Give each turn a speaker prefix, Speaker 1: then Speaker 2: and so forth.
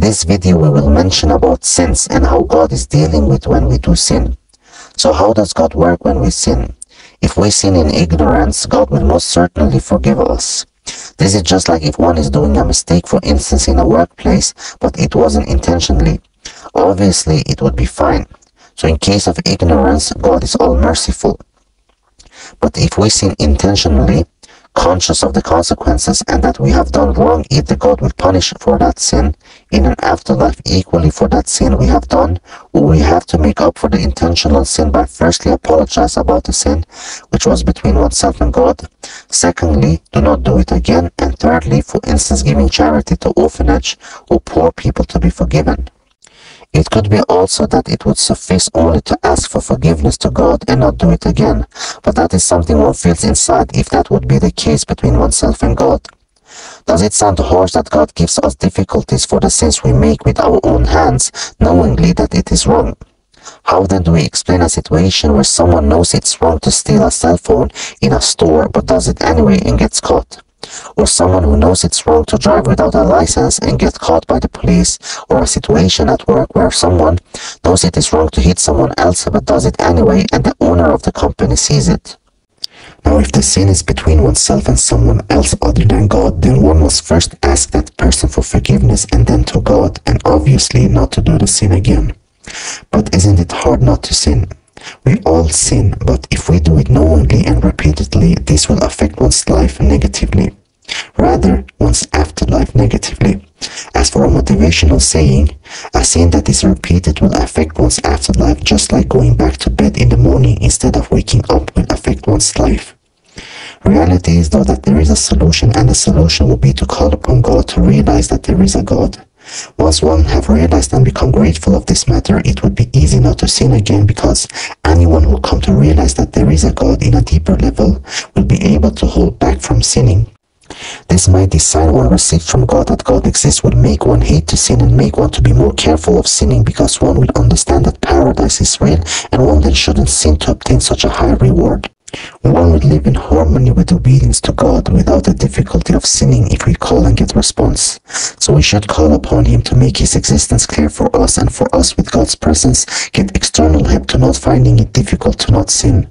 Speaker 1: this video we will mention about sins and how God is dealing with when we do sin. So how does God work when we sin? If we sin in ignorance, God will most certainly forgive us. This is just like if one is doing a mistake, for instance in a workplace, but it wasn't intentionally. Obviously it would be fine. So in case of ignorance, God is all merciful. But if we sin intentionally, conscious of the consequences and that we have done wrong, either God will punish for that sin in an afterlife equally for that sin we have done, or we have to make up for the intentional sin by firstly apologize about the sin which was between oneself and God, secondly do not do it again, and thirdly, for instance, giving charity to orphanage or poor people to be forgiven. It could be also that it would suffice only to ask for forgiveness to God and not do it again, but that is something one feels inside if that would be the case between oneself and God. Does it sound harsh that God gives us difficulties for the sins we make with our own hands, knowingly that it is wrong? How then do we explain a situation where someone knows it's wrong to steal a cell phone in a store but does it anyway and gets caught? Or someone who knows it's wrong to drive without a license and get caught by the police, or a situation at work where someone knows it is wrong to hit someone else but does it anyway and the owner of the company sees it. Now if the sin is between oneself and someone else other than God, then one must first ask that person for forgiveness and then to God, and obviously not to do the sin again. But isn't it hard not to sin? We all sin, but if we do it knowingly and repeatedly, this will affect one's life negatively. Rather, one's afterlife negatively. As for a motivational saying, a sin that is repeated will affect one's afterlife, just like going back to bed in the morning instead of waking up will affect one's life. Reality is though that there is a solution, and the solution will be to call upon God, to realize that there is a God. Once one have realized and become grateful of this matter, it would be easy not to sin again, because anyone who come to realize that there is a God in a deeper level will be able to hold back from sinning. This mighty sign one received from God that God exists will make one hate to sin and make one to be more careful of sinning, because one will understand that paradise is real and one then shouldn't sin to obtain such a high reward. One would live in harmony with obedience to God without the difficulty of sinning if we call and get response. So we should call upon Him to make His existence clear for us, and for us with God's presence get external help to not finding it difficult to not sin.